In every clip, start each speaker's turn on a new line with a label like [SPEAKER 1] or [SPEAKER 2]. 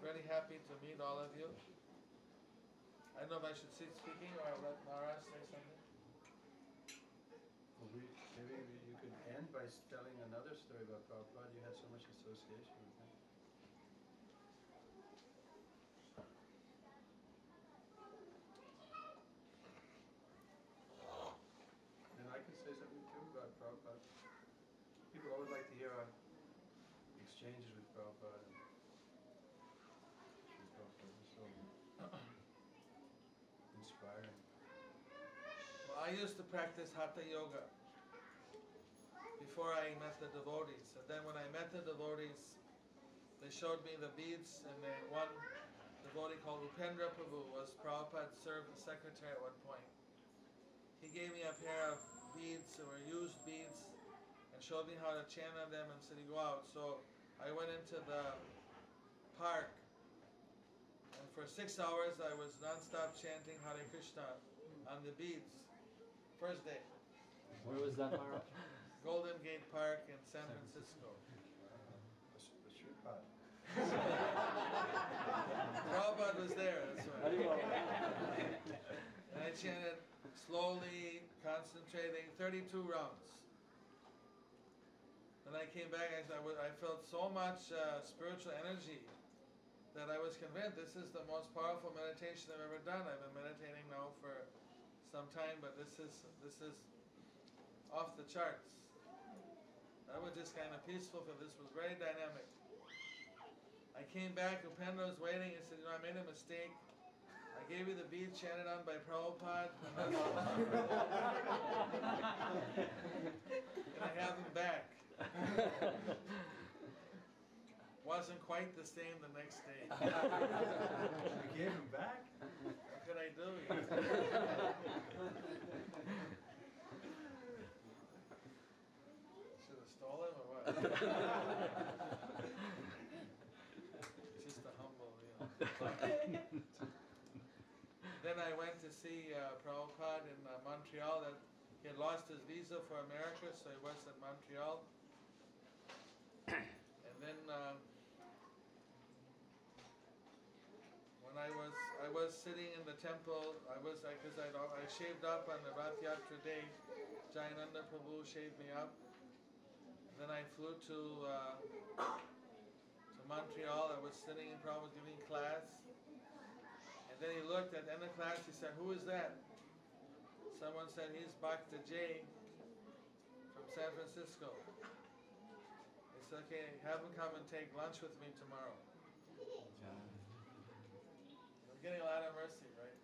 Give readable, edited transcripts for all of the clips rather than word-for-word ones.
[SPEAKER 1] Really happy to meet all of you. I don't know if I should cease speaking or let Maharaj say something.
[SPEAKER 2] Well, maybe you could end by telling another story about Prabhupada. You had so much association with him. And I can say something too about Prabhupada. People always like to hear our exchanges with Prabhupada. And Prabhupada was so inspiring.
[SPEAKER 1] Well, I used to practice Hatha Yoga before I met the devotees. And then when I met the devotees, they showed me the beads, and one devotee called Upendra Prabhu was Prabhupada's secretary at one point. He gave me a pair of beads that were used beads and showed me how to chant on them and said, "You go out." So I went into the park, and for 6 hours I was non-stop chanting Hare Krishna on the beads. First day.
[SPEAKER 3] Where was that, Maharaj?
[SPEAKER 1] Golden Gate Park in San Francisco.
[SPEAKER 2] The Sripad.
[SPEAKER 1] Prabhupada was there, that's right. And I chanted slowly, concentrating, 32 rounds. Then I came back, I felt so much spiritual energy that I was convinced this is the most powerful meditation I've ever done. I've been meditating now for some time, but this is off the charts. I was just kind of peaceful, but this was very dynamic. I came back, Upendra was waiting, and said, "You know, I made a mistake. I gave you the beads chanted on by Prabhupada, and I have them back." Wasn't quite the same the next day.
[SPEAKER 2] You gave him back?
[SPEAKER 1] What could I do? Should have stolen him or what? Just a humble, you know. Then I went to see Prabhupada in Montreal. That he had lost his visa for America, so he was in Montreal. And then when I was sitting in the temple, because I shaved up on the Rath Yatra day. Jayananda Prabhu shaved me up. Then I flew to Montreal. I was sitting in Prabhupada giving class. And then he looked at the end of class, he said, "Who is that?" Someone said, "He's Bhakta Jay from San Francisco." He said, "Okay, have him come and take lunch with me tomorrow." I'm getting a lot of mercy, right?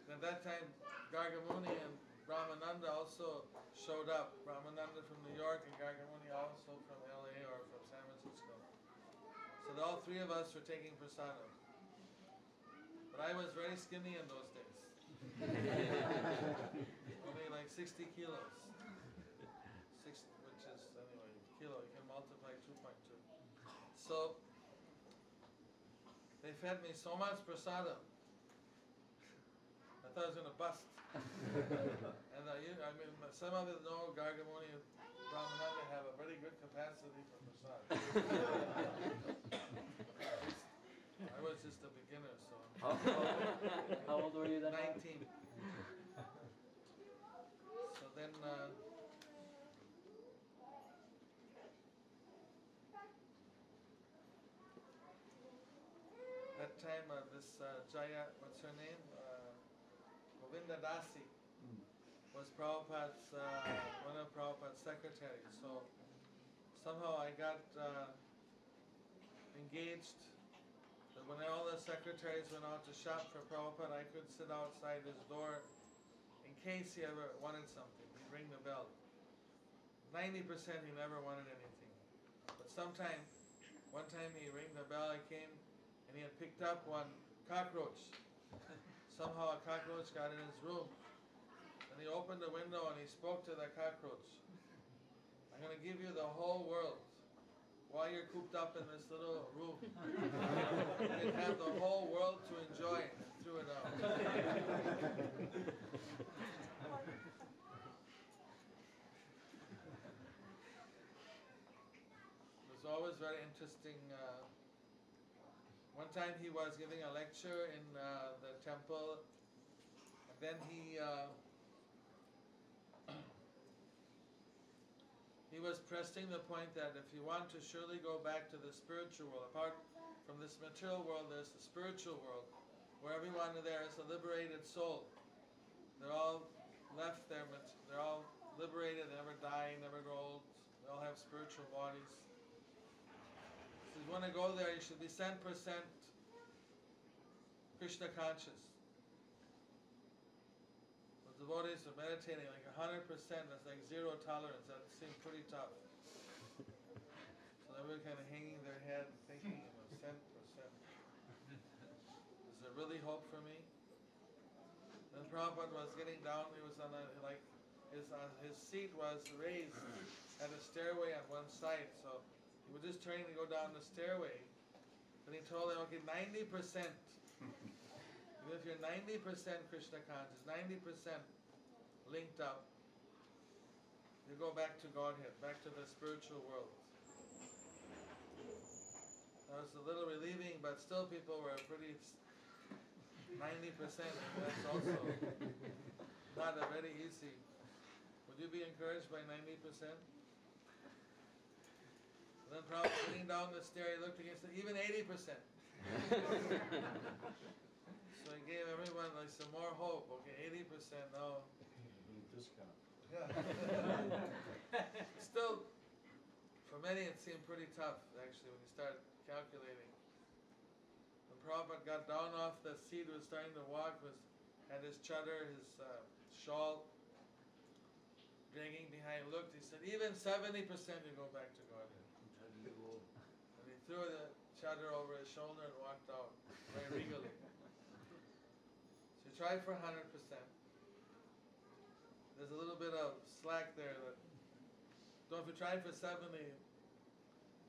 [SPEAKER 1] And at that time, Gargamuni and Brahmananda also showed up. Brahmananda from New York and Gargamuni also from LA or from San Francisco. So all three of us were taking prasadam. But I was very skinny in those days. Only like 60 kilos. Which is, anyway, kilo, you can multiply 2.2. So, they fed me so much prasadam. I thought I was going to bust. And I mean, some of you know Gargamuni and Brahmananda have a very good capacity for prasadam. I was just a beginner, so.
[SPEAKER 3] How old were you then?
[SPEAKER 1] 19. So then, that time, this Jaya, what's her name? Govinda Dasi was Prabhupada's, one of Prabhupada's secretaries. So somehow I got engaged. That when all the secretaries went out to shop for Prabhupada, I could sit outside his door in case he ever wanted something. He'd ring the bell. 90% he never wanted anything. But one time he rang the bell, I came, and he had picked up one cockroach. Somehow a cockroach got in his room. And he opened the window and he spoke to the cockroach. "I'm going to give you the whole world. While you're cooped up in this little room, you can have the whole world to enjoy," and threw it out. It was always very interesting One time he was giving a lecture in the temple, and then he was pressing the point that if you want to surely go back to the spiritual world, apart from this material world, there's the spiritual world, where everyone there is a liberated soul. They're all left there, but they're all liberated, they never die, never grow old, they all have spiritual bodies. So if you want to go there, you should be 10% Krishna conscious. The devotees are meditating like 100%, that's like zero tolerance, that seems pretty tough. So everyone kind of hanging their head, thinking, 10%. Is there really hope for me? Then Prabhupada was getting down, he was on a, like, his seat was raised at a stairway on one side, so he was just trying to go down the stairway. But he told him, okay, 90%. Even if you're 90% Krishna conscious, 90% linked up, you go back to Godhead, back to the spiritual world. That was a little relieving, but still people were pretty 90%. That's also not a very easy. Would you be encouraged by 90%? Then Prabhupada sitting down the stair, he looked again and said, even 80%. So he gave everyone like some more hope. Okay, 80%, no.
[SPEAKER 2] Discount.
[SPEAKER 1] Yeah. Still, for many it seemed pretty tough actually when you start calculating. When Prabhupada got down off the seat, was starting to walk, had his chadar, his shawl, dragging behind, looked, he said, even 70% you go back to Godhead. And he threw the chadar over his shoulder and walked out very regally. So you try for 100%. There's a little bit of slack there. So if you try for 70,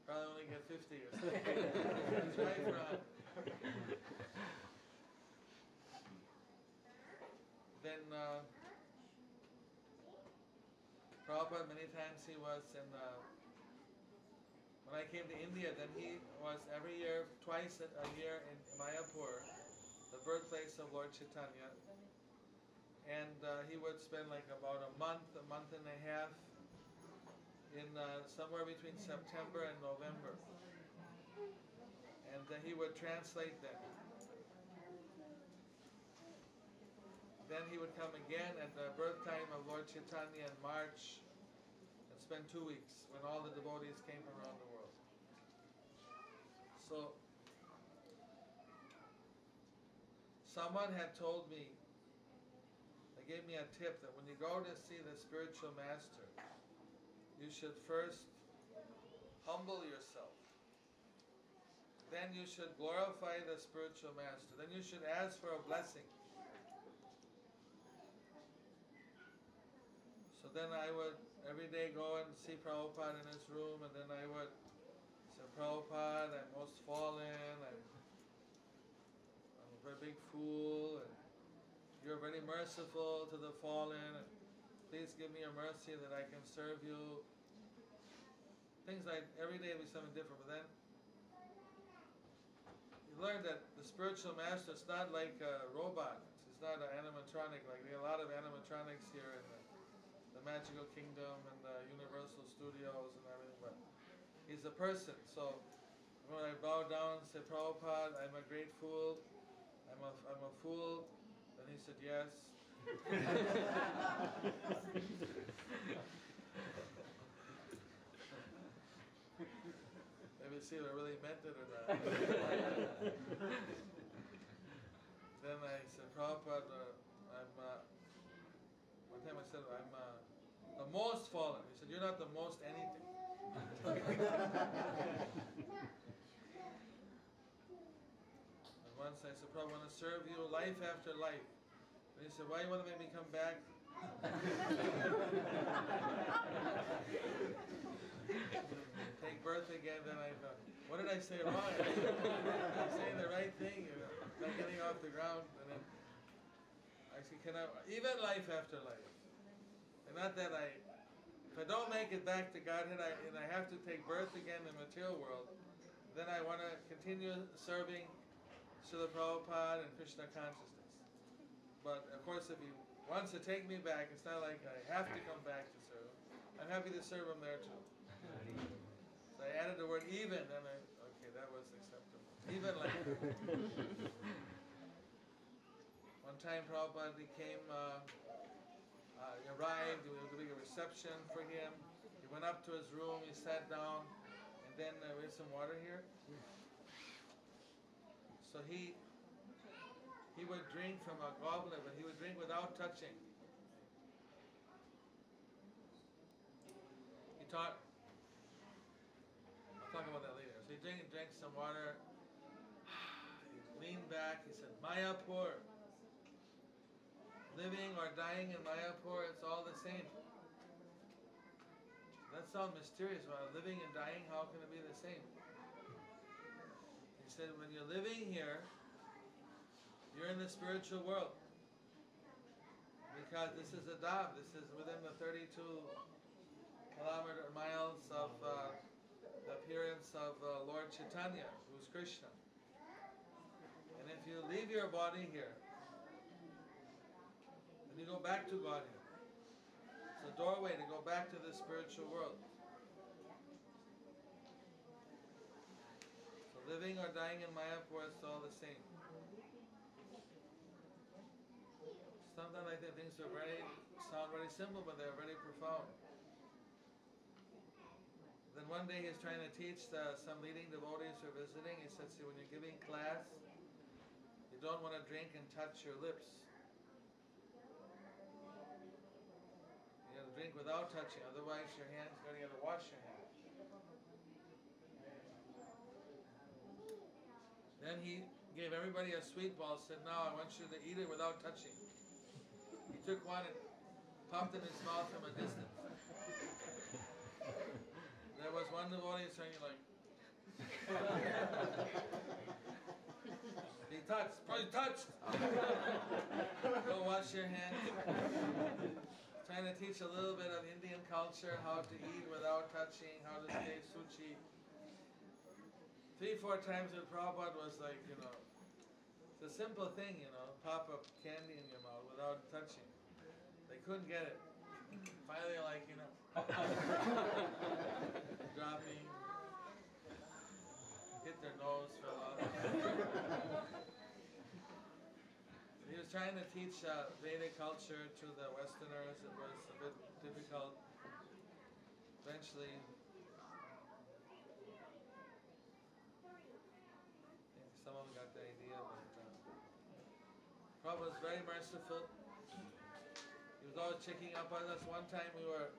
[SPEAKER 1] probably only get 50 or something. Try for 100. Then Prabhupada, many times he was in, when I came to India, then he was every year, twice a year in Mayapur, the birthplace of Lord Chaitanya. And he would spend like about a month and a half in somewhere between September and November. And he would translate them. Then he would come again at the birth time of Lord Chaitanya in March and spend 2 weeks when all the devotees came from around the world. So, someone had told me, they gave me a tip that when you go to see the spiritual master, you should first humble yourself. Then you should glorify the spiritual master. Then you should ask for a blessing. So then I would every day go and see Prabhupada in his room, and then I would say, Prabhupada, I'm most fallen, I'm a very big fool, and you're very merciful to the fallen, and please give me your mercy that I can serve you. Things like every day would be something different, but then you learn that the spiritual master is not like a robot. It's not an animatronic. Like there are a lot of animatronics here in the Magical Kingdom and the Universal Studios and everything, but he's a person. So when I bow down and say, Prabhupada, I'm a great fool, I'm a fool, then he said, yes. Maybe see if I really meant it or not. Then I said, Prabhupada, one time I said, I'm the most fallen. He said, you're not the most anything. And once I said, Prabhupada, I want to serve you life after life. And he said, why do you want to make me come back? Take birth again. Then I thought, what did I say wrong? I'm saying the right thing, not getting off the ground. And then I said, even life after life. And not that if I don't make it back to Godhead, and I have to take birth again in the material world, then I want to continue serving Srila Prabhupada and Krishna consciousness. But of course, if he wants to take me back, it's not like I have to come back to serve him. I'm happy to serve him there too. So I added the word even, and okay, that was acceptable. Even like that. One time Prabhupada came, he arrived, we were doing a reception for him. He went up to his room, he sat down, and then we had some water here. So he would drink from a goblet, but he would drink without touching. He taught, I'll talk about that later. So he drank some water, he leaned back, he said, Mayapur. Living or dying in Mayapur, it's all the same. That sounds mysterious. Well, living and dying, how can it be the same? He said, when you're living here, you're in the spiritual world. Because this is a dham. This is within the 32 miles of the appearance of Lord Chaitanya, who's Krishna. And if you leave your body here, then you go back to Godhead. It's a doorway to go back to the spiritual world. So living or dying in Mayapur, it's all the same. Sometimes I think things are sound very simple, but they're very profound. Then one day he's trying to teach some leading devotees who are visiting. He said, see, when you're giving class, you don't want to drink and touch your lips. You got to drink without touching, otherwise your hands, you got to wash your hands. Then he gave everybody a sweet ball, said, now I want you to eat it without touching. He took one and popped it in his mouth from a distance. There was one devotee saying like, he touched, probably touched. Go wash your hands. Trying to teach a little bit of Indian culture, how to eat without touching, how to stay suchi. 3-4 times with Prabhupada was like, it's a simple thing, pop a candy in your mouth without touching. They couldn't get it. Finally, dropping, hit their nose, fell off. He was trying to teach Vedic culture to the Westerners. It was a bit difficult. Eventually, some of them got the idea, but Prabhupada was very merciful. He was always checking up on us. One time we were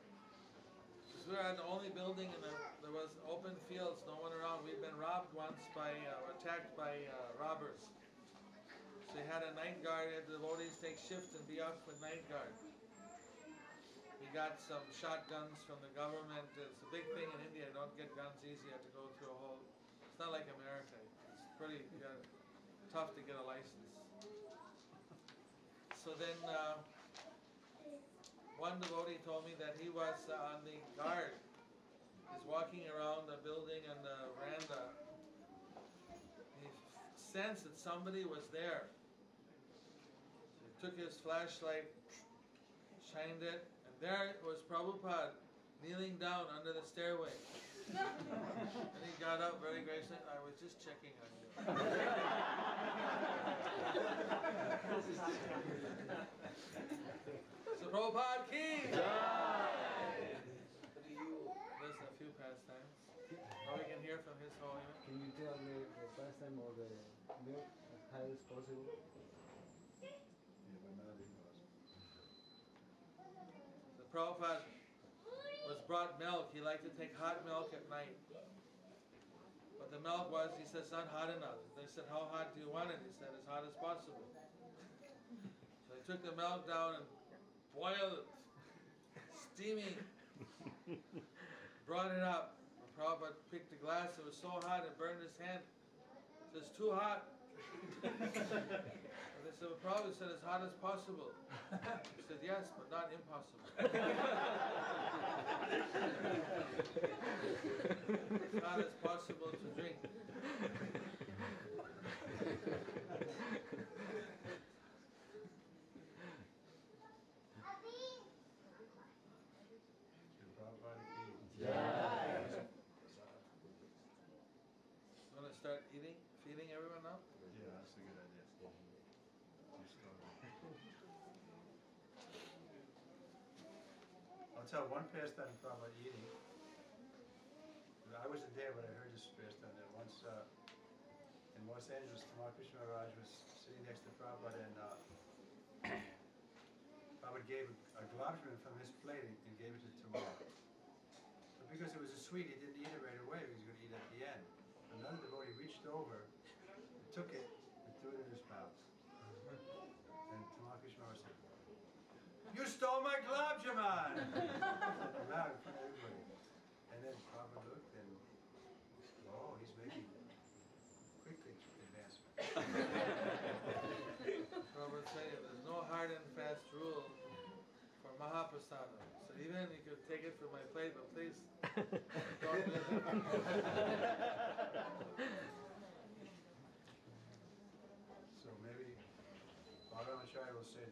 [SPEAKER 1] in the only building and there was open fields, no one around. We'd been robbed once attacked by robbers. So he had a night guard, the devotees take shift and be up with night guard. He got some shotguns from the government. It's a big thing in India, don't get guns easy, you have to go through a whole, it's not like America. It's pretty tough to get a license. So then one devotee told me that he was on the guard. He's walking around the building and the veranda. He sensed that somebody was there. He took his flashlight, shined it, and there was Prabhupada kneeling down under the stairway. And he got up very gracefully. I was just checking on you. So Prabhupada ki! There's a few pastimes. Now we can hear from his holiness.
[SPEAKER 4] Can you tell me the pastime of the milk as high as possible?
[SPEAKER 1] The Prabhupada was brought milk. He liked to take hot milk at night. But the milk was, he said, it's not hot enough. They said, how hot do you want it? He said, as hot as possible. So he took the milk down and boiled it, steaming, brought it up. The Prabhupada picked the glass. It was so hot it burned his hand. He said, it's too hot. And they said, well, Prabhupada said, as hot as possible. He said, yes, but not impossible. It's not as possible to drink. start feeding everyone now?
[SPEAKER 2] Yeah, that's a good idea. I'll tell one pastime about eating. I wasn't there, but I heard this pastime that once in Los Angeles, Tamar Krishna Maharaj was sitting next to Prabhupada, and Prabhupada gave a gulab jamun from his plate and gave it to Tamar. But because it was a sweet, he didn't eat it right away, he was going to eat it at the end. Another devotee reached over, took it, and threw it in his mouth. And Tamar Krishna Maharaj said, "You stole my gulab jamun!" Loud in front of everybody. And then Prabhupada looked and, oh, he's making quick advancement.
[SPEAKER 1] Prabhupada saying there's no hard and fast rule for Mahaprasada. So even you could take it from my plate, but please don't miss it.
[SPEAKER 2] So maybe Bhagavan Acharya will say